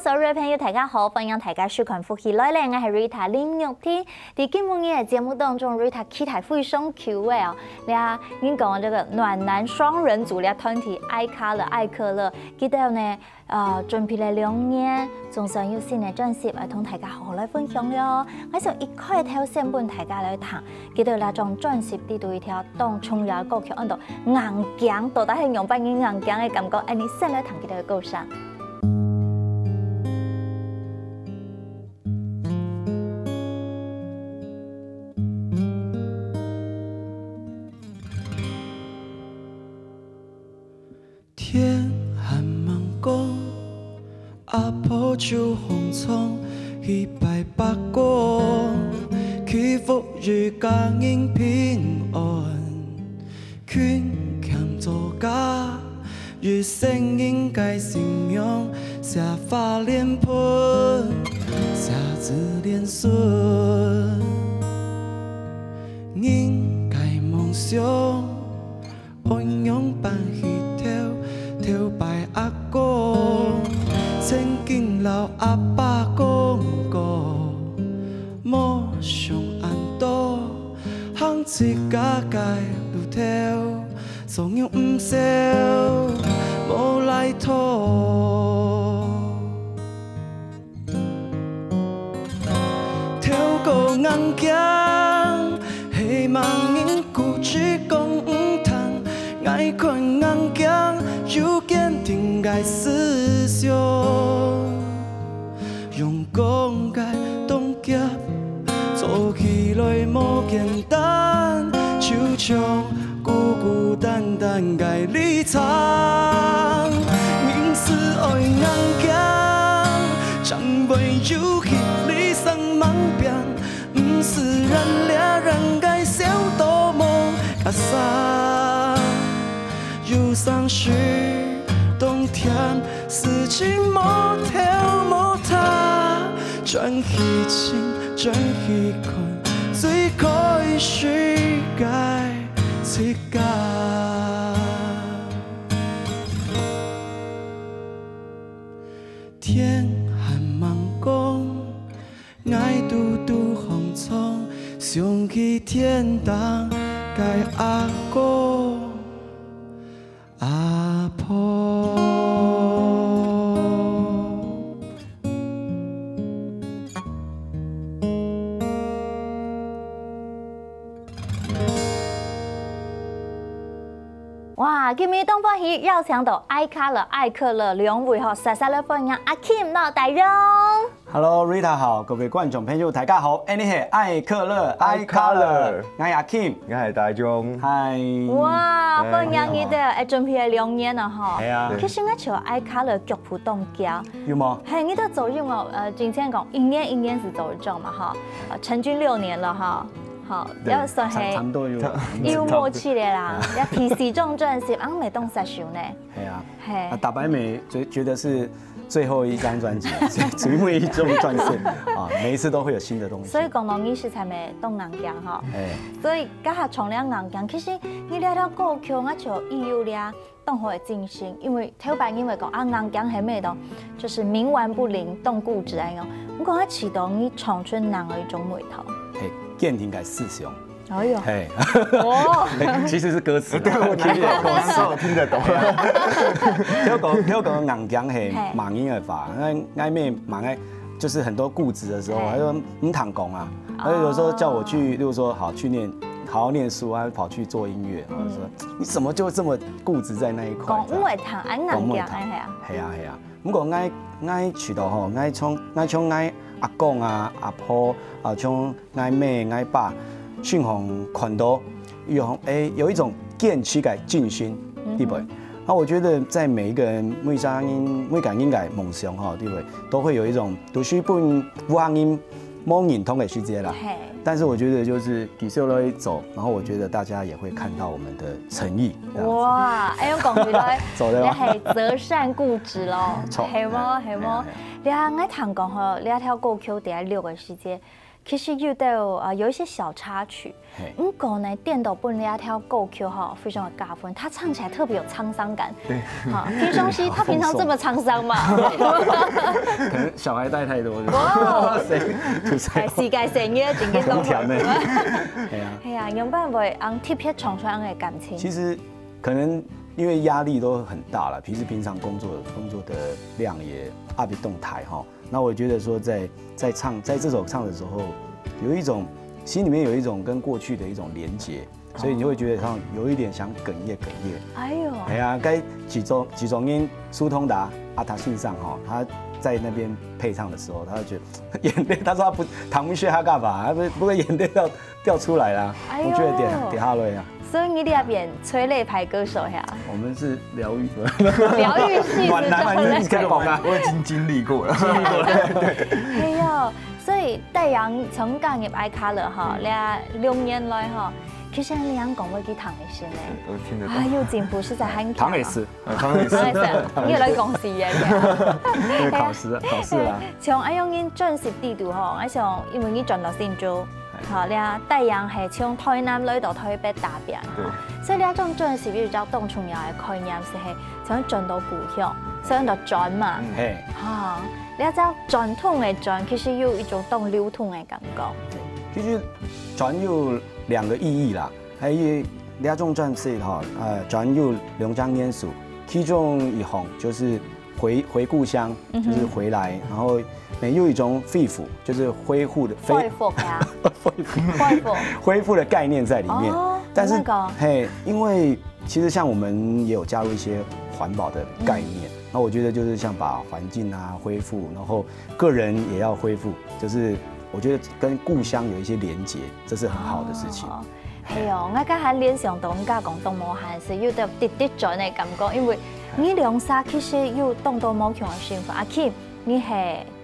所有朋友大家好，欢迎大家收看《福氣來咧》，我係 Rita 林玉天。喺今日嘅節目當中 ，Rita 期待非常久嘅哦。你啊，您講這個暖男雙人組咧團體愛卡樂愛克樂，記得呢準備了2年，總算有新嘅專輯同大家好好來分享了。我想一塊條線本大家來談，記得那種專輯啲對條當重要歌曲，按到硬頸，到底係用翻啲硬頸嘅感覺，誒，你先來談記得歌聲。天寒芒宫，阿婆就红葱，一拜八公，祈福日家人平安，群强做家，日生应该信用，下发脸盆，下子连孙，应该梦想，安养办喜条。跳拜阿公，曾經老阿爸講過，莫想安多，行一家界路條，總有唔少，無來拖。跳過硬頸，希望因固執講唔通，愛看硬頸。有堅定嘅思想，用講嘅動機做起來無簡單，就像孤孤單單嘅立場，明是愛硬頸，將未有氣理想盲變，唔是人倆人嘅小多夢假散。憂傷是冬天，四季莫挑莫他，轉去情轉去困，最開世界世界。天寒芒宮，愛嘟嘟紅蔥，想去天堂該阿公。阿婆，哇！今日東方喜邀請到愛卡樂愛克樂兩位嗬，實實嚟分享阿 Kim 鬧大容。Hello Rita 好，各位觀眾朋友大家好，呢係愛克樂愛卡樂，我係阿 Kim， 我係大眾。係。哇！分享你哋準備2年啦嗬。係啊。其實我朝愛卡樂腳步當家。有冇？係，你都走入我之前講一年是走咗嘛哈，成軍6年了哈。好，要算係差唔多有默契的啦，要提示中專輯，我未當實想呢。係啊，係。大白美覺得是最後一張專輯，最後一張專輯啊，每一次都會有新的東西。所以講到你是才未當硬頸哈。所以家下從兩硬頸，其實你聊到歌曲，我就有了當好的進行，因為頭擺因為講啊硬頸係咩的，就是冥頑不靈，動固執咁樣。我講我啟動你長春人的一種味道。堅定嘅思想。哎呦，嘿，哦，其實是歌詞，對我聽得懂，跳講硬頸係盲音嘅法，那妹盲愛就是很多固執的時候，他說唔通講啊，他有時候叫我去，例如說好去念，好好念書啊，跑去做音樂，我說你怎麼就這麼固執在那一塊？講唔會彈，愛硬頸係啊，係啊，咁講愛渠道吼，愛唱愛阿公啊、阿婆啊，唱愛妹愛爸。訓紅款多，有一種堅持嘅進心，對不對？那我覺得在每一個人每個人嘅夢想哈，對不對？都會有一種讀書本武行音摸影通给去接啦。但是我觉得就是底秀了一走，然后我觉得大家也会看到我们的诚意。哇，哎呦，讲起来，走了，你系择善固执咯，系么系么？你啊，我谈讲吼，你跳过 Q 第6个时间，其实有一些小插曲。不过呢，电抖本你跳过 Q 哈，非常的加分，他唱起来特别有沧桑感。对，好，平松熙他平常这么沧桑吗？可能小孩带太多了。哇塞，世界性嘅真嘅都甜呢。系啊，用办会按特别闯出来的感情。其实可能因为压力都很大了，平常工作的量也压不动台哈。那我觉得说在这首唱的时候，有一种心里面有一种跟过去的一种连结，所以你会觉得像有一点想哽咽。哎呦，哎呀，该几种音苏通达阿塔信上哈，他在那边配唱的时候，他就觉得眼泪，他说他不淌不下他干嘛，不过眼泪掉出来啦，我觉得点下泪啊。所以你那边催泪派歌手呀？我们是疗愈系，暖男嘛，你可以讲啊，我已经经历过了。哎呦，所以戴阳从加入 iColor 哈，你2年来哈，其实你讲会去唐一些呢，我听得懂。还有进步是在很唐美斯，你来讲事嘅，考试啦。像阿勇因准时地度吼，我想因为你转到新竹。好，你戴阳系从台南来到台北打拼，所以你种准时比较动重要的概念是系从转到故乡，所以就转嘛，哈，你知传统的转其实有一种动流通的感觉。其实转有2个意义啦，还有两种转是哈，转有2种元素，其中一项就是回故乡，就是回来，然后也有一种恢复，就是恢复的恢复的概念在里面。但是因为其实像我们也有加入一些环保的概念，那我觉得就是像把环境啊恢复，然后个人也要恢复，就是我觉得跟故乡有一些连结，这是很好的事情。系哦，我刚才联想到我们讲东无限是有得直转的感觉，因为你两沙其实有动到某强的身份，阿 Kim 你系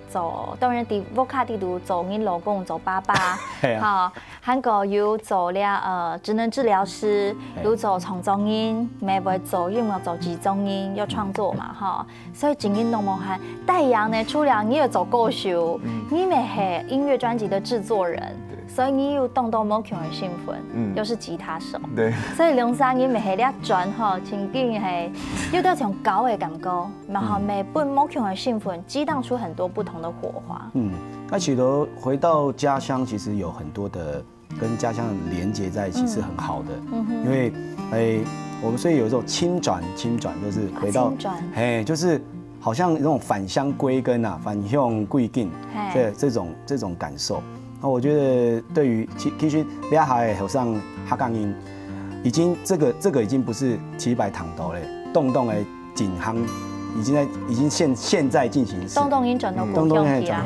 做当然伫沃卡地度做你老公做爸爸，好，韩国有做了职能治疗师，有做创作音，没会做因为做集中音要创作嘛，哈，所以真音东无限。戴阳呢，除了你也做歌手，你也系音乐专辑的制作人。所以你有动到某强的身份，又是吉他手，对，所以2-3年咪系咧转吼，情景系有到种高的感觉，然后每本某强的身份激荡出很多不同的火花。那其实回到家乡，其实有很多的跟家乡连接在一起是很好的，因为我们所以有一种轻转，就是回到就是好像那种返乡归根啊，返乡归根，这种感受。那我觉得对于其实俩海好像哈港音，已经这个已经不是700躺头嘞，动的景行已经现在进行时，动音转到故乡去啊，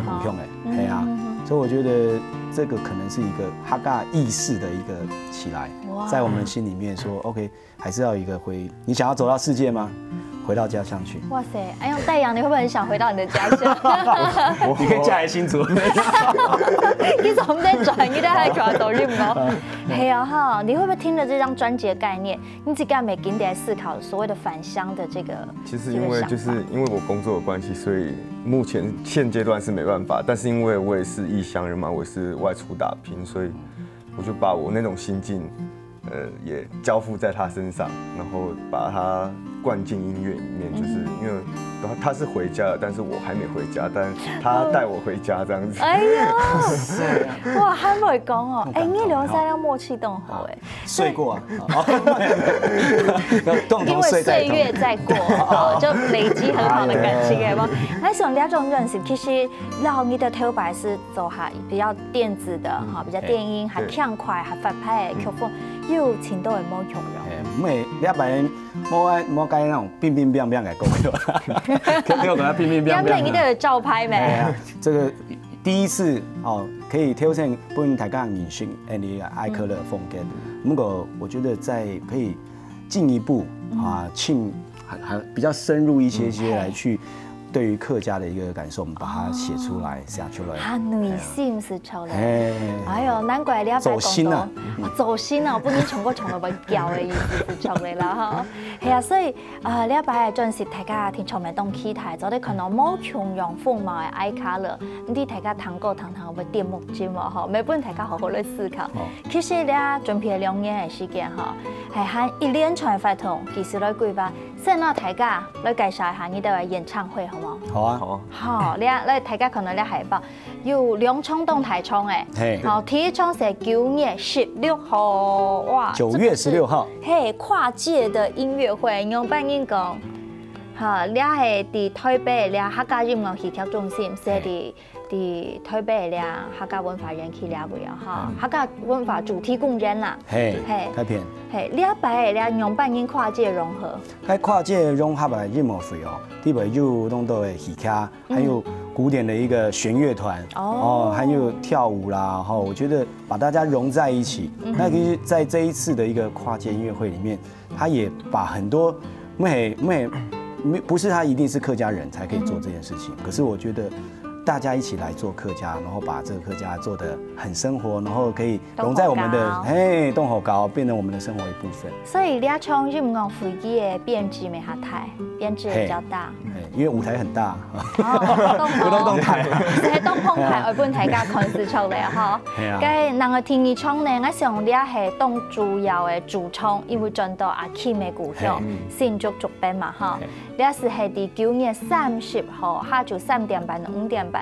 哎呀，所以我觉得这个可能是一个哈港意识的一个起来，在我们心里面说 OK， 还是要一个你想要走到世界吗？回到家乡去。哇塞，哎呀，戴阳，你会不会很想回到你的家乡？你可以嫁来新竹。你怎么在转？你在还抓走运吗？嘿啊哈，你会不会听了这张专辑的概念，你自己没紧在思考所谓的返乡的这个？其实因为我工作的关系，所以目前现阶段是没办法。但是因为我也是异乡人嘛，我是外出打拼，所以我就把我那种心境，也交付在他身上，然后把他灌进音乐里面，就是因为他是回家了，但是我还没回家，但他带我回家这样子。哎呦，哇，还没讲哦，你2-3要默契动好哎，睡过啊，因为岁月在过，就累积很好的感情，有冇？那像两种认识，其实然后你的头摆是走哈比较电子的哈，比较电音，还轻快，还反派的曲风，又情都会冇强融。每两百人莫该那种乒乒乓乓的歌曲，肯定有跟他乒乒乓乓。两百你都有照拍没？这个第一次可以挑战本台港影讯 and iColor 风格。不过我觉得可以进一步还比较深入一些来去对于客家的一个感受，我们把它写出来、写出来。啊，内心是出来。哎呦，难怪你要走心啊！走心啊！不然从都袂叫的意思是出来啦哈。係啊，所以你一擺陣時大家聽從咪當期待，就啲可能冇窮樣風貌嘅愛卡了，啲大家談過談會點目睛喎嗬，每本大家好好嚟思考。其實你準備2年嘅時間嗬，係喺一連串活動，其實嚟規劃，先讓大家嚟介紹一下你哋演唱會好冇？好啊，好啊。好，你大家可能你海報有2場動台場誒，好，第一場是9月16號，哇，9月16號，嘿，跨界的音樂會，用扮演講，哈，你係喺台北，你客家音樂戲劇中心，是喺台北，你客家文化園區了會啊，哈，客家文化主題公園啦，嘿，太平，嘿，你一擺你用扮演跨界融合，喺跨界融合嘅音樂會哦，啲位有弄到嘅戲劇，還有古典的一個弦樂團，哦，還有跳舞啦，哈，我覺得把大家融在一起，那其實在這一次的一個跨界音樂會裡面，他也把很多不是他一定是客家人才可以做這件事情，可是我覺得大家一起來做客家，然後把這個客家做得很生活，然後可以融在我們的東河高，變成我們的生活一部分。所以你要從音樂會嘅編制咪下台，編制比較大，因為舞台很大，動台，係東風台外本大家看得出嚟嗬。咁嗱個第2場呢，我想你係當主要嘅主唱，因為轉到阿 Kim 嘅故鄉新竹竹北嘛嗬。你是係第9月30號，下晝3點半到5點半。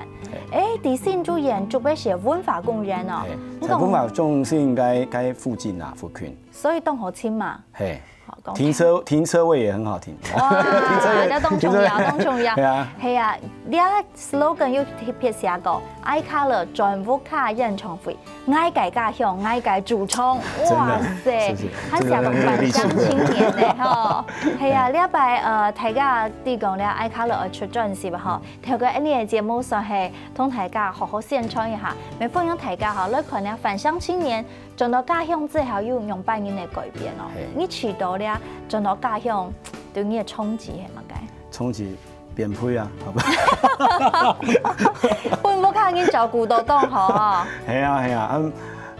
第新竹園竹北是文化公園哦。在文化中心該附近啊，附近。所以東河親嘛。嘿。停車位也很好停。哇，你當重要，當重要。係啊，係啊，你啊 slogan 要特別寫個愛卡樂全部卡演唱會，愛界家鄉，愛界主唱，哇塞，還寫個返鄉青年咧，嗬。係啊，呢一擺大家啲講咧愛卡樂出專輯嗬，透過呢個節目上係同大家好好宣傳一下，咪分享大家嗬，你可能返鄉青年轉到家鄉之後要用扮演嘅改變哦，你去到咧轉到家鄉對你嘅衝擊係乜嘅？衝擊變配啊，好吧？會唔會靠你照顧到東河啊？係啊，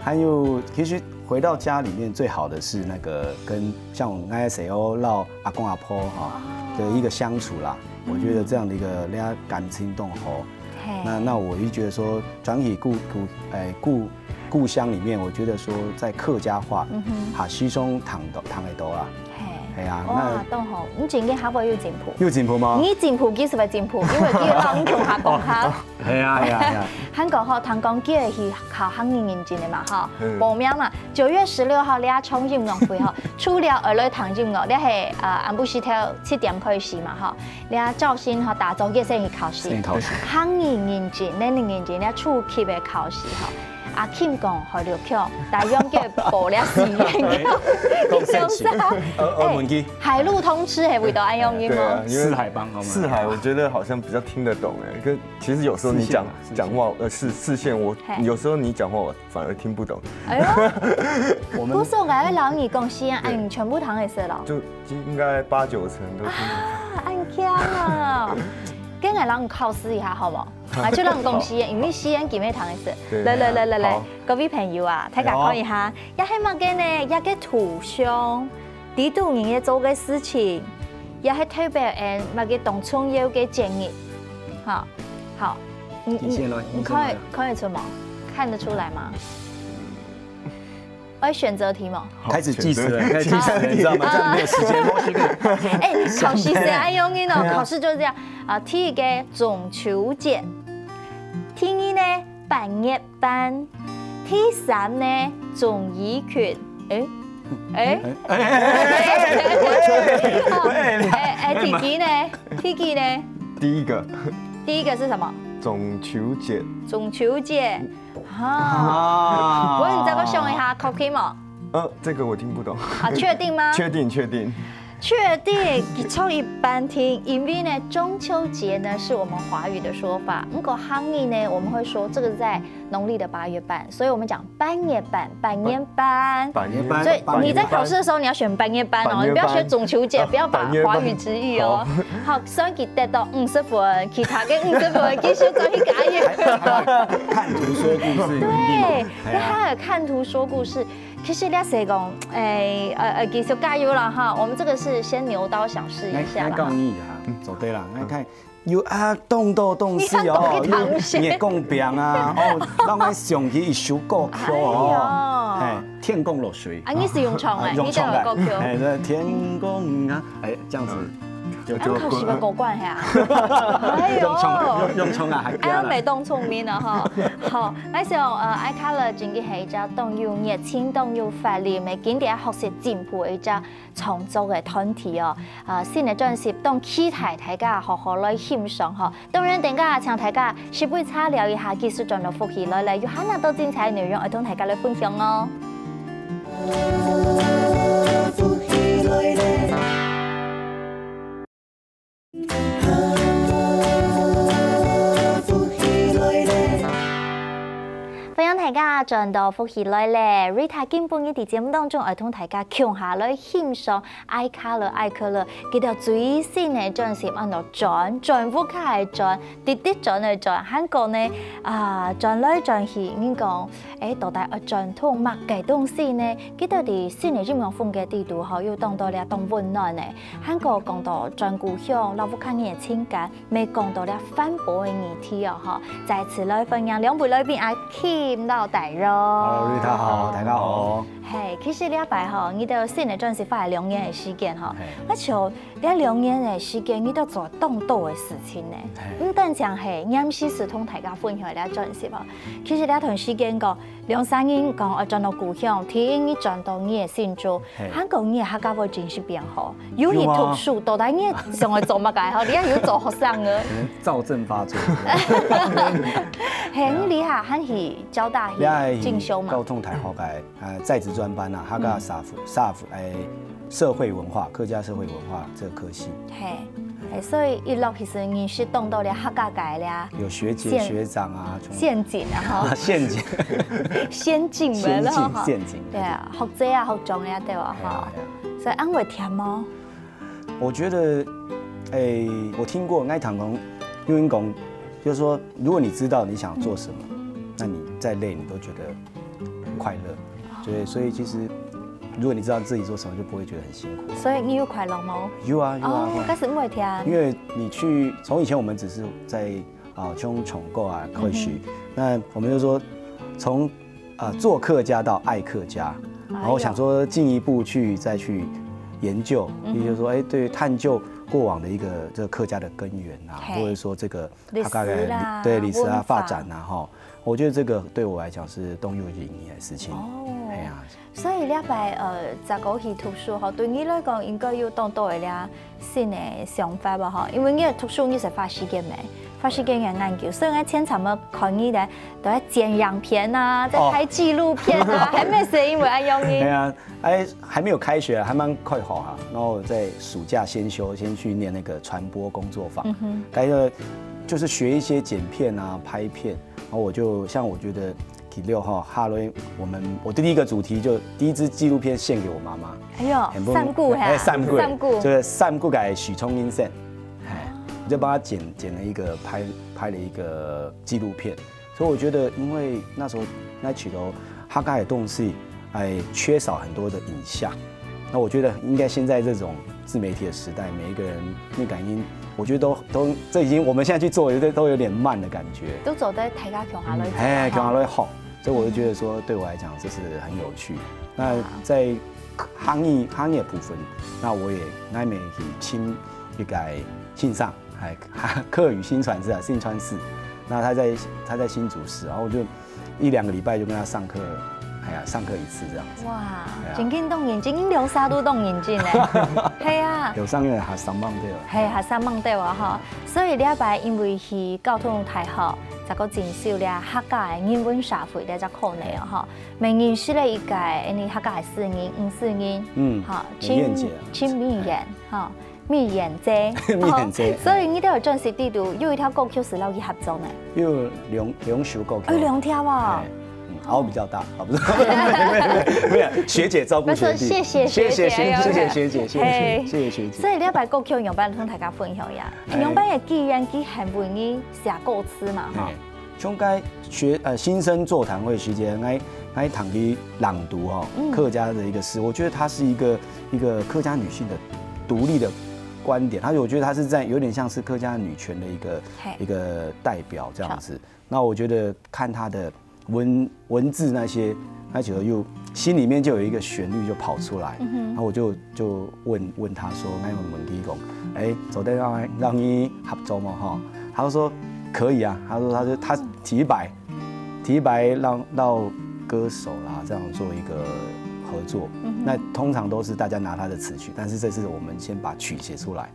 還有其實回到家裡面最好的是那個跟像我們 ISO 繞阿公阿婆哈的一個相處啦，我覺得這樣的一個大家感情東河，那我就覺得說轉起故鄉裡面，我覺得說在客家話，哈西松躺喺度啦。係啊，哇，東河，你前幾下會要進步？要進步嗎？你進步幾時會進步？因為佢要你同下講下。係啊。香港嗬，唐江叫去考香港認證嘅嘛，嗬，報名嘛。9月16號你一衝音樂會嗬，除了二類堂音樂，你係安布西跳7點開始嘛，嗬，你啊招新嗬大早嘅先去考試，香港認證、年齡認證，你初級嘅考試嗬。阿 Kim 講學了強，但係用嘅報了試驗，就是海陸通吃係味道愛用音嗎？四海幫，四海我覺得好像比較聽得懂誒，跟其實有時候你講話，四線我有時候你講話我反而聽不懂。哎呦，不是我講嘅老二講西安，你全部堂會識咯？就應該8、9成都聽得懂。安強啊！跟我讓考試一下好冇？就讓講西安，因為西安幾咩堂嘅事。嚟，各位朋友啊，大家看一下，一係乜嘅呢？一個圖像，呢度人嘅做嘅事情，也係特別乜嘅動創要嘅建議，好，你看得出嗎？看得出來嗎？我選擇題嘛，開始計時了，你知道嗎？這沒有時間，冇時間。考試誰愛用嘅呢？考試就是這樣啊。第一個中秋節，第二呢半月班，第三呢綜藝群。第幾呢？第一個是什麼？中秋節。中秋節。我你再給我想一下 ，cookie 嗎？這個我聽不懂。確定嗎？確定。確定，從一般聽，因為呢中秋節呢是我們華語的說法，如果漢語呢我們會說這個在农历的8月半，所以我们讲半夜班、半夜班。半夜班。所以你在考试的时候你要选半夜班哦，你不要选中秋节，不要把华语之意哦。好，算计得到50分，其他的50分继续再去加油。看图说故事。对，你还有看图说故事。其实你谁讲，继续加油了哈。我们这个是先牛刀小试一下啦。告你啊，走对了，来看。有啊，动死哦，你讲病啊，哦，让我想起一首歌曲哦，哎，天公落水。啊，你是用唱哎，你唱歌曲。哎，这天公啊，哎，这样子。考试要过关呀！用冲啊，还俺未当聪明啊哈。好，那时候爱看了整个係一隻動有熱情、動有活力嘅經典學習進步嘅一隻創作嘅團體哦。新嘅專輯當期待大家好好來欣賞嗬。當然，大家請大家是杯茶聊一下技術上嘅福氣來，有很多精彩內容，我同大家來分享哦。大家轉到福氣來咧 ，Rita 今半日喺節目當中，會同大家共下來欣賞愛卡樂，佢條最新嘅專輯，按照轉福卡係轉，滴轉嚟轉，韓國呢轉來轉去，應講到底轉通乜嘅東西呢？佢到底新嘅音樂風格地圖嗬，要當到咧當溫暖嘅，韓國講到轉故鄉，老福卡嘅情感，未講到咧反駁嘅議題哦，嗬，在此來分享兩位來賓阿 Kim 到大肉。Hello，Rita 好，大家好。係，其實禮拜嗬，你到新嘅專輯花2年嘅時間嗬，我像你2年嘅時間，你都做當多嘅事情呢。唔單止係啱先是同大家分享你專輯嗬，其實你同時間講2-3年講我轉到故鄉，聽你轉到你嘅新竹，韓國你嘅客家話真是變好，有你讀書，到底你想去做乜嘅嗬？你係要做學生嘅。躁症發作。係，你厲害，還是交大去進修嘛？交通台學嘅在職專班啊，客家社會文化、客家社會文化這個科系。係，所以一落其實你是當到了客家界了。有學姐學長啊，陷阱啊哈。陷阱。先進嘅咯哈。陷阱。對啊，學姐啊，學長呀，對吧哈？所以安會甜嗎？我覺得，我聽過愛堂講，因為講。就是說，如果你知道你想做什麼，那你再累你都覺得快樂。對，所以其實如果你知道自己做什麼，就不會覺得很辛苦。所以你有快樂嗎？有啊。開始唔會聽。因為你去從以前我們只是在從重構啊會學，那我們就說從做客家到愛客家，然後想說進一步再去研究，也就是說，對探究。過往的一個這個客家的根源啊，或者說這個歷史啦，對歷史啊發展啊，哈，我覺得這個對我來講是動有意義的事情。哦，係啊。所以禮拜就講去讀書嗬，對你來講應該要當多一啲新嘅想法吧嗬，因為你讀書你是花時間嘅研究，所以我經常要看你咧，都在剪樣片啊，在拍紀錄片啊，還沒是因為愛用你。對啊，還沒有開學，還蠻快好啊。然後在暑假先去念那個傳播工作坊，就是學一些剪片啊、拍片。然後我覺得第6號哈雷，我的第一個主題就第一支紀錄片獻給我媽媽。哎呦，三姑係三姑，就是三姑嘅許聰英線。就幫他剪了一個拍了一個紀錄片，所以我覺得，因為那時候那曲頭客家的東西，缺少很多的影像。那我覺得應該現在這種自媒體的時代，每一個人那感應，我覺得都這已經我們現在去做，都有點慢的感覺。都走在大家強下來，強下來好，所以我就覺得說，對我來講這是很有趣。那在行業部分，那我也愛美去親一個線上。客語新傳市啊，新傳市，那他在新竹市，然後我就1-2個禮拜就跟他上課，上課一次這樣子。哇，真緊動眼睛，你流沙都動眼睛咧，係啊，有上因為下3萬對啊，係下3萬對啊哈，所以禮拜因為去交通大學，就個進修咧客家嘅英文社會咧就課內啊哈，每年是咧一屆，你客家係4年、5、4年，好，親語言哈。蜜眼姐，蜜眼姐所以你都有正式地图，有一条歌曲是老去合作呢，又两首歌曲，两条啊。熬比较大，啊不是，没有，学姐照顾学弟，谢谢学姐，谢谢学姐。所以你要把歌曲用班同大家分享一下，用班嘅既然佢很为你写歌词嘛，哈。应该新生座谈会时间，爱堂去朗读哈客家的一个诗，我觉得它是一个客家女性的独立的观点，我觉得它是在有点像是客家女权的一个代表这样子。那我觉得看她的文字那些，而且又心里面就有一个旋律就跑出来，然后我就问他说，那我们提供，昨天让你合作嘛哈，他就说可以啊，他提白让歌手啦这样做一个合作，那通常都是大家拿他的词曲，但是这次我们先把曲写出来，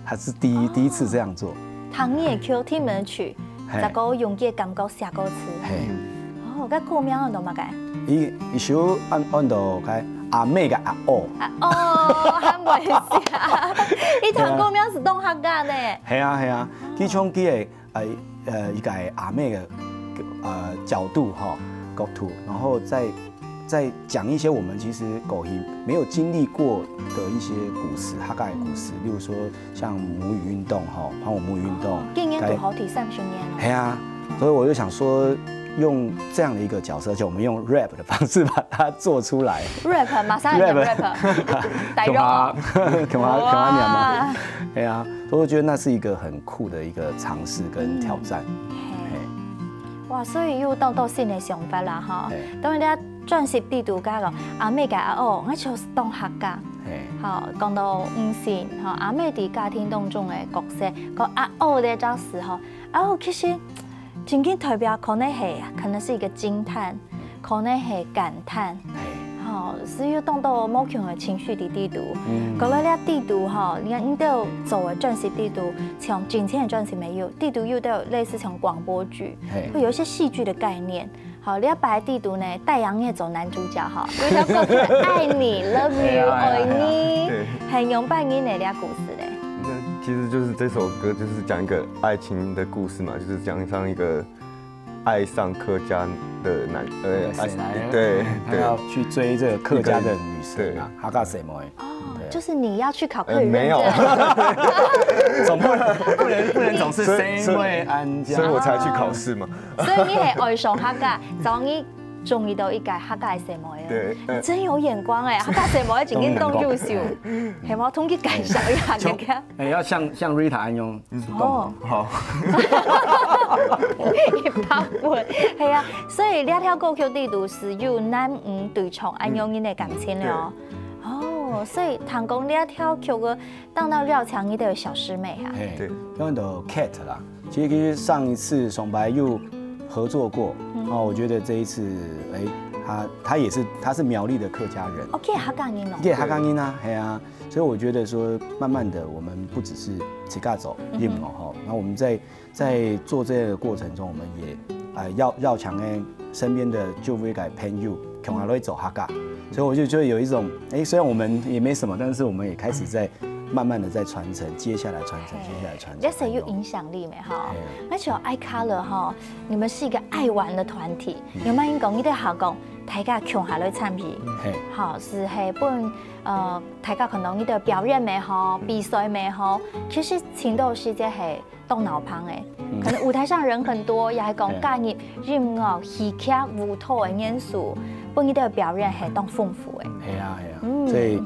他是第一次这样做。唐你的 Q 听门曲，再个用嘅感觉写歌词。哦，个歌名按怎么改？一首按到开阿妹嘅阿哦。很袂写。伊唱歌名是动客家呢。系啊，佢唱佢嘅一个阿妹嘅角度角度，然后再讲一些我们其实狗鱼没有经历过的一些故事，客家的故事，例如说像母语运动还有母语运动。今年读好第30年了。系啊，所以我就想说。用这样的一个角色，而且我们用 rap 的方式把它做出来。rap 马上讲 rap， 带肉啊，干嘛嘛？哎呀，所以我觉得那是一个很酷的一个尝试跟挑战。哇，所以又到新的想法啦哈。当然，你专辑地图加个阿妹加阿哦，我就是当客家。好，讲到线阿妹伫家庭当中的角色，讲阿哦的这时候，阿哦其实。真正代表可能是一个惊叹，可能是感叹，所以当到某强的情绪的地图，讲到了地图你看你都做的正式地图，像今天的正式没有地图，又都有类似像广播剧，会有一些戏剧的概念。好，你要摆地图呢，戴阳也走男主角因为他歌曲爱你 ，love you， 爱你，很勇扮演哪俩故事嘞？其实就是这首歌，就是讲一个爱情的故事嘛，就是讲上一个爱上客家的对，他要去追这个客家的女生啊，客家谁么？就是你要去考客语没有，总不能总是谁会安家，所以我才去考试嘛。所以你是爱上客家，找你。中意到一届客家的什么对，真有眼光哎！客家什么已经动入手，系嘛？通去介绍一下大家。要像 Rita 安用哦，好。一百分，系啊！所以这条歌曲地图是由男女对唱安用因的感情了哦。所以唐公这条曲歌当到廖强你的小师妹哈。对，用到 Cat 啦。其实上一次崇白又合作过。我觉得这一次，他是苗栗的客家人。OK， 客家人哦。对，客家人啊，系啊。所以我觉得说，慢慢的，我们不只是自家走音乐哈，那我们在做这个过程中，我们也要强诶身边的就会改朋友，从哪里走客家。所以我就觉得有一种，虽然我们也没什么，但是我们也开始在。慢慢的在传承，接下来传承。这是有影响力没哈？而且爱卡了哈，你们是一个爱玩的团体。有没有讲你在下讲，大家穷下来参比，好是本大家可能你的表演没好，比赛没好，其实前段时间系动脑旁诶，可能舞台上人很多，也系讲介入音乐、戏剧、舞蹈的元素，本你的表演系当丰富诶。系啊。所以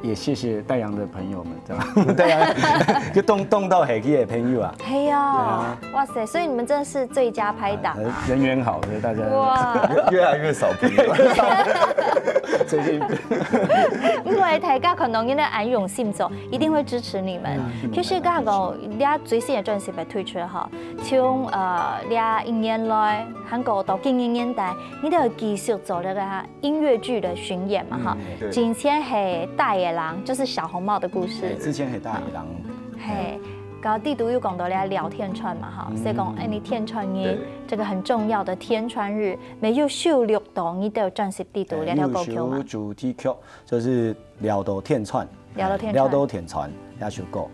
也谢谢戴阳的朋友们，这样戴阳就动到海基的朋友啊。嘿呀，哇塞！所以你们真的是最佳拍档，人缘好，所以大家哇，越来越少朋友。最近，因为大家可能因为安用心做，一定会支持你们。其实家个你最新的专辑被推出哈，从1年来韩国到今年年代，你都有继续做那个音乐剧的巡演嘛哈。今天是大野狼，就是小红帽的故事。之前是大野狼。嘿。搞地图又讲到了聊天串嘛哈，所以讲你天串日这个很重要的天串日，没有收录到你的专辑地图聊条歌曲嘛。主题曲就是聊到天串，聊到天串，要求够。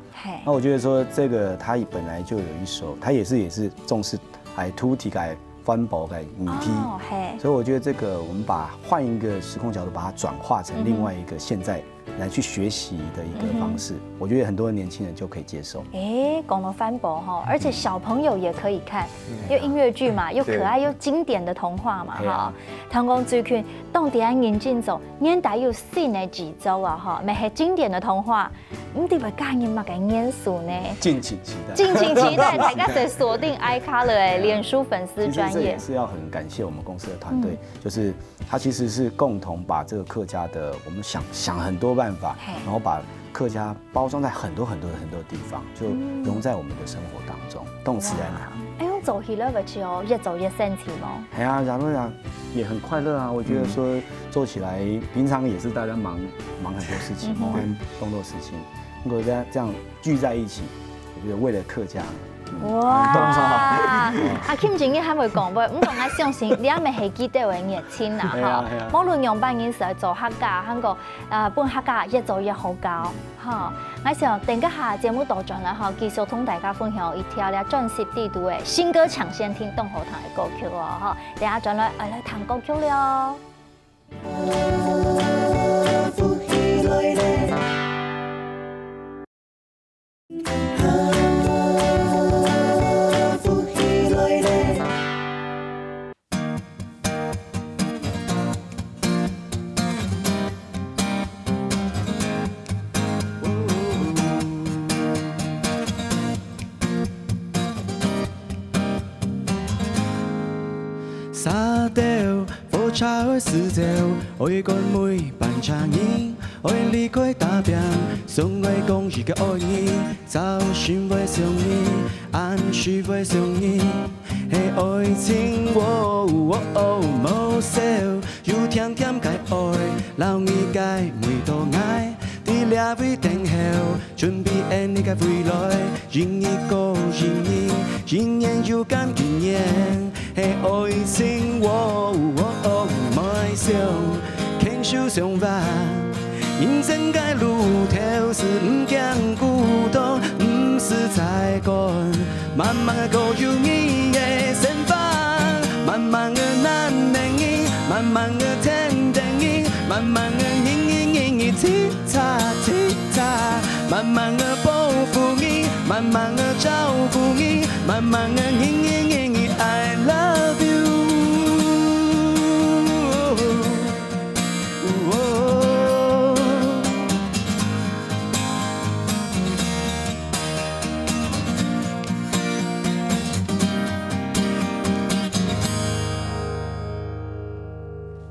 那我觉得说这个他本来就有一首，他也是重视凸体改翻薄改米梯，所以我觉得这个我们换一个时空角度，把它转化成另外一个现在来去学习的一个方式，我觉得很多年轻人就可以接受。讲到翻薄哈，而且小朋友也可以看，又音乐剧嘛，又可爱又经典的童话嘛哈。唐公最近到底安引进走，年代有新的几周啊哈，没系经典的童话，唔得会教人嘛个念书呢？敬请期待，敬请期待，大家得锁定 iColor 的脸书粉丝专页。这也是要很感谢我们公司的团队，就是他其实是共同把这个客家的，我们想很多办法，然后把客家包装在很多地方，就融在我们的生活当中。动词在哪？哎，用走起乐不起哦，越走越神奇哦。哎呀，然后也很快乐啊。我觉得说做起来，平常也是大家忙很多事情，忙很多事情，如果这样聚在一起，我觉得为了客家。哇！阿 Kim 前日还未讲过，唔同我相信你阿咪係記得嘅熱情啦，嚇！無論用班人實做客家，香港本客家越做越好搞，嚇！我想等個下節目到盡啦，嚇，繼續同大家分享一條咧專輯地圖嘅新歌搶先聽東河堂嘅歌曲哦，嚇！等下轉來嚟彈歌曲了。沙雕，火車開時就，我要趕每班茶煙，我要離開打拼，想愛講一個愛你，找尋為想你，安舒為想你，係愛情我冇少，要甜甜嘅愛，留你嘅每道愛，啲兩位等候，準備愛你嘅未來，認一個認言要敢認言。係愛情我愛上，牽手相伴，人生嘅路途是唔驚孤獨，唔是才幹，慢慢嘅過有你嘅身份，慢慢嘅難等你，慢慢嘅天等你，慢慢嘅你踢踏，慢慢嘅保護你，慢慢嘅照顧你，慢慢嘅你。I love you。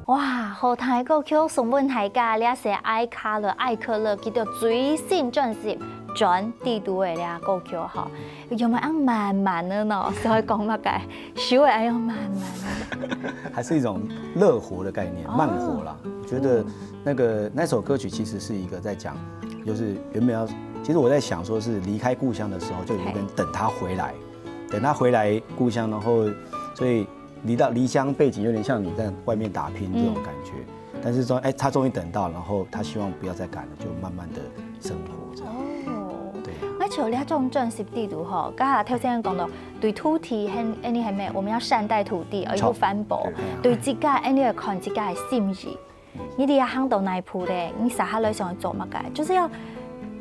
哇，好聽嘅歌曲送俾大家，呢是愛可樂佢條最新專輯。轉地圖嘅咧歌曲吼，有冇按慢慢的呢？所以講乜嘅，稍微要慢慢。還是一種樂活的概念，慢活啦。我覺得那首歌曲其實是一個在講，就是原本其實我在想說是離開故鄉的時候，就有一個人等他回來故鄉，然後所以離鄉背景有點像你在外面打拼這種感覺。但是說，他終於等到，然後他希望不要再趕了，就慢慢的生活這樣。我像呢一種專輯地圖吼，家下頭先講到對土地係呢係咩？我們要善待土地，而要環保。對自家呢要看自家嘅心意。你哋要行到那一步咧，你撒下來想做乜嘅？就是要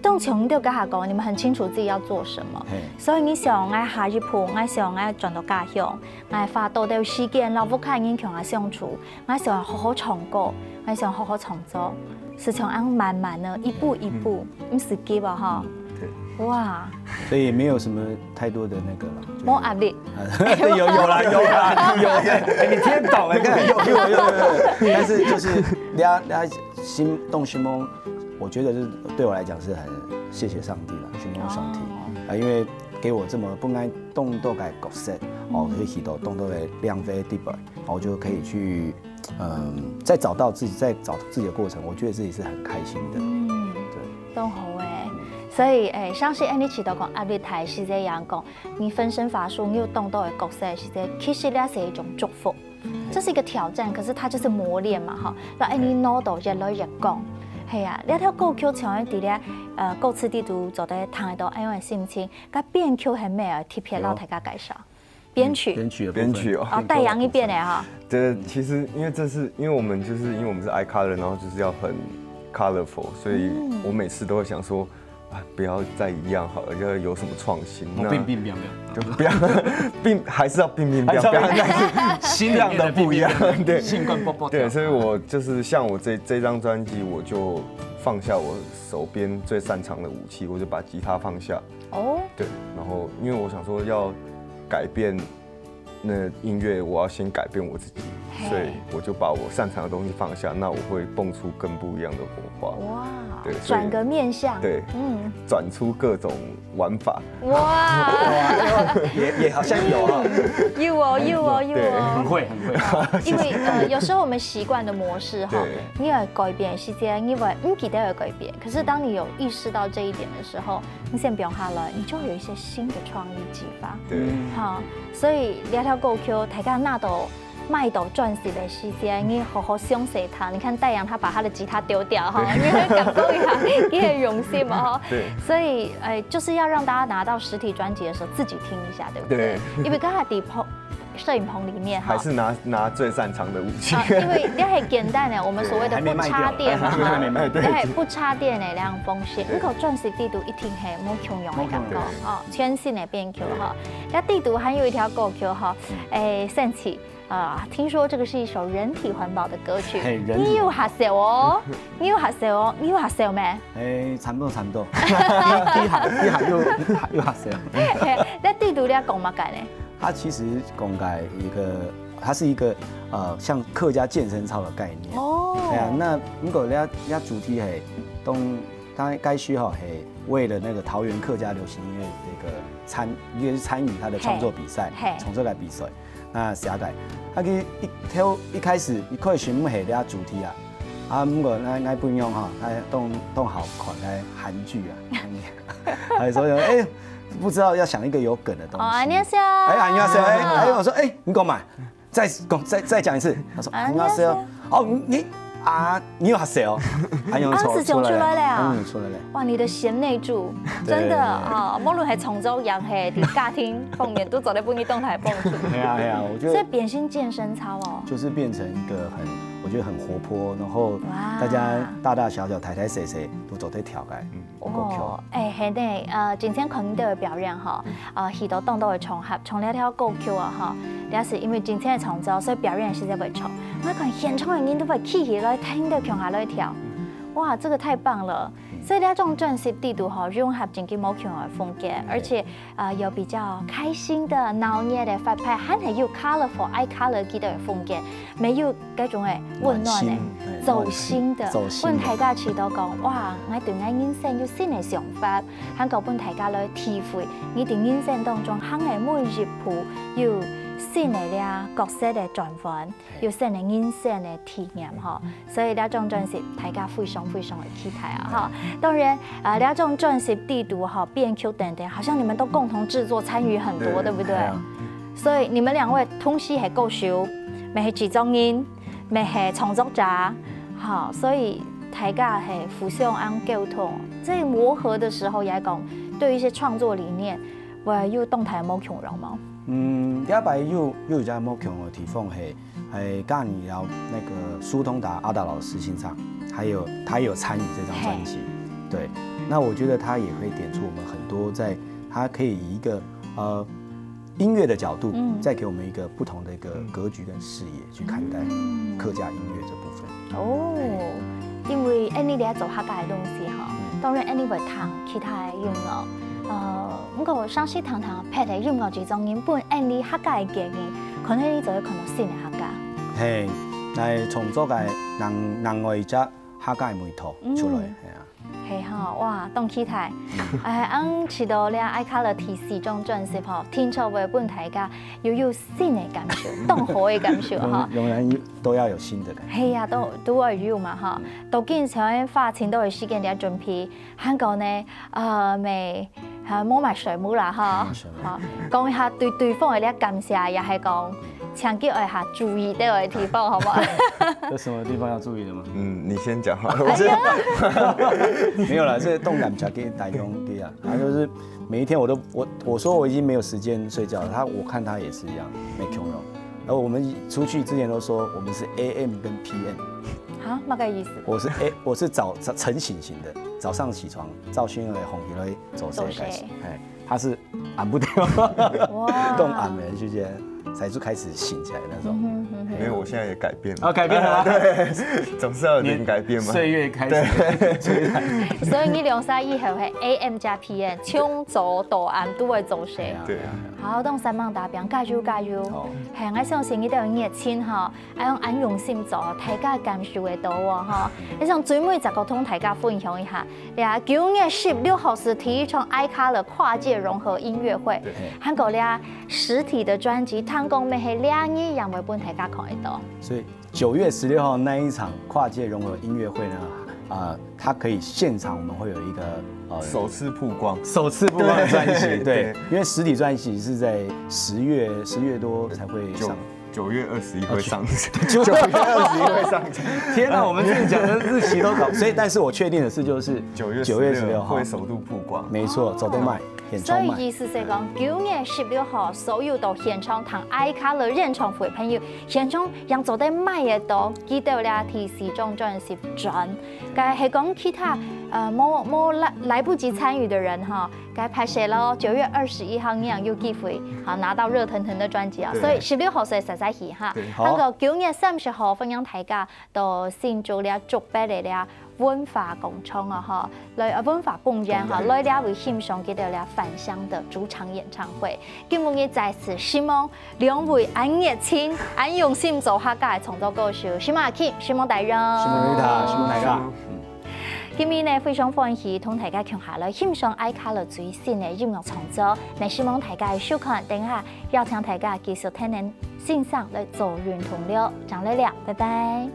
當從呢個家下講，你們很清楚自己要做什麼。所以你想愛下一步，我想愛轉到家鄉，我花多啲時間留屋企人同我相處，我想好好唱歌，我想好好創作，是從按慢慢的一步一步，唔是急吧哈？哇！所以沒有什麼太多的那個了，冇壓力。有啦，你聽得懂有，但是就是心動心夢，我覺得是對我來講是很謝謝上帝啦，心夢上帝因為給我這麼不該動到嘅角色，可以起到動到嘅亮飛地位，我就可以去再找自己的過程，我覺得自己是很開心的。對，都好誒。所以相信你提到講壓力大是這樣講，你分身乏術，你有動到的角色是這，其實呢是一種祝福，這是一個挑戰，可是它就是磨練嘛，哈。然後你腦到越來越講，系啊，你条歌曲像伫咧歌词地图做得唱得到安样的心情，甲编曲系咩啊？特别老大家介绍。编曲哦，哦，带洋一遍的哈。对，其实因为我们是 eye color， 然后就是要很 colorful， 所以我每次都会想说，啊，不要再一样好了，要有什么创新。就不要还是要变，但是心量都不一样，对，新冠爆对，所以我就是像我这张专辑，我就放下我手边最擅长的武器，我就把吉他放下。哦，对，然后因为我想说要改变那音乐，我要先改变我自己，所以我就把我擅长的东西放下，那我会蹦出更不一样的火花。哇，对，转个面向，对，转出各种玩法。哇，也好像有啊，有哦，很会。因为有时候我们习惯的模式哈，你要改变时间，因为你记得要改变。可是当你有意识到这一点的时候，你先不用哈了，你就会有一些新的创意激发。对，好，所以聊条歌曲，大家那都卖到钻石的时间，你好好享受它。你看戴阳他把他的吉他丢掉哈，你会感受一下，你很荣幸嘛哈。对。所以就是要让大家拿到实体专辑的时候自己听一下，对不对？对。因为刚才底棚摄影棚里面还是拿最擅长的武器。因为你很简单的，我们所谓的不插电嘛哈，对，不插电的两风险。你个钻石地图一听系冇穷用的感觉哦，全新的编曲哈。那地图还有一条歌曲哈，神奇。听说这个是一首人体环保的歌曲，你有学习哦？你有学习没？差不多。你还又学习。那地图你讲乜解呢？它其实讲解它是一个像客家健身操的概念。哦。对啊，那如果你主题系当然该需系为了那个桃园客家流行音乐的一个参与他的创作比赛，从这来比赛。那写解，一开始你可以选唔系啲主题啊，不过那不用哈，动好款来韩剧啊，还所以不知道要想一个有梗的东西。안녕하세요。안녕하세요。我说你给我买，再讲一次。他说안녕하세요。你有学习哦？出来了啊！出来了。哇，你的贤内助真的啊，无论系从州养系，伫家庭方面都走在不一动态蹦出。对啊，我觉得。所以变性健身操哦，就是变成一个我觉得很活泼，然后大家大大小小、抬抬谁都走在跳开。哦，系呢，今天肯定的表演哈，许多动作的重合，从了条歌曲啊哈，但是因为今天的重奏，所以表演实在袂错。我看现场的人都会起起来，听到强下来跳，哇，这个太棒了！所以这种专辑地图哈，融合整个某强的风格，而且有比较开心的、闹热的发派，还有 colorful、eye color 的风格，没有嗰种温暖的、走心的。本大家知道讲，哇，我对我人生有新的想法，喺嗰本大家来体会，你哋人生当中，喺嘅每一步有新的咧角色的转换，有新的人生的体验哈，所以呢种专辑大家非常的期待啊哈。当然呢种专辑地图哈、编曲等等，好像你们都共同制作参与很多，对不对？所以你们两位同时系歌手，咪系制作人，咪系创作者，好，所以大家系互相沟通，在磨合的时候也讲，对于一些创作理念，我有动态冇强容吗？第二排又有一家冇强的地方系跟你聊那个苏通达阿达老师欣赏，还有他也有参与这张专辑，对，那我觉得他也会点出我们很多他可以以一个音乐的角度，再给我们一个不同的一个格局跟视野去看待客家音乐这部分。哦，因为你哋做客家的东西哈，当然你会弹其他的音乐。不過上次談拍嘅音樂之中，原本你客家嘅經驗，可能你就會看到新嘅客家。係，嚟創作嘅另外一隻客家嘅媒體出來，係啊。係哈，哇，當期待。俺知道咧，愛卡勒提示中專輯嗬，聽出為本大家要有新嘅感受，更好嘅感受哈。永遠都要有新的感覺。係啊，都要有嘛哈。到經常花錢都係時間嚟準備，香港呢未。摸埋水母啦哈，講一下對方嘅啲感謝，又係講请叫一下注意到的地方，好不好？有什么地方要注意的吗？你先讲好了。没有啦，这动感夹给打用给啊，他就是每一天我说我已经没有时间睡觉了，我看他也是一样没空了。然后我们出去之前都说我们是 AM 跟 PM。啊，那个意思？我是晨醒型的，早上起床，赵勋来红起来走谁开始，哎，他是按不掉，动按的就觉得才就开始醒起来那种。因为我现在也改变了。改变了吗？对，总是要有点改变嘛。岁月开始。所以你2歳以後係 AM 加 PM， 衝左到暗都會做些。對啊。好，當3萬大兵加油加油。係，我相信你都有熱情嗬，按用心做，大家感受會到喎嗬。你想最尾10個同大家分享一下，呀9月16號是體育場iColor跨界融合音樂會，韓國咧實體的專輯，聽講咩係2日讓會幫大家看得到。所以9月16號那一場跨界融合音樂會呢，它可以現場我們會有一個首次曝光的專輯，對，因為實體專輯是在10月多才會上。9月21會上，9月21會上。天哪，我們自己講的日期都搞，所以但是我確定的是就是9月16號會首度曝光，沒錯，走得賣。所以意思是講9月16號所有到現場睇iColor演唱會朋友，現場讓做得賣嘅多，記得咧提時裝專輯轉，但係講其他冇來不及參與的人哈，該拍攝咯。9月21號你有機會好拿到熱騰騰的專輯啊，所以16號是實在係哈。那個9月30號分享大家到新竹咧竹北嚟咧。文化工廠啊，哈，來文化公園哈，來了為欣賞佢哋咧返鄉的主場演唱會。今日在此希望兩位按熱情、按用心做客家嘅創作歌手，希望阿 Kim，希望大人，希望Rita，希望大家。今日呢非常歡喜同大家共下來欣賞iColor最新嘅音樂創作，嚟希望大家收看，等下邀請大家繼續聽您欣賞嚟做運同了，講了，拜拜。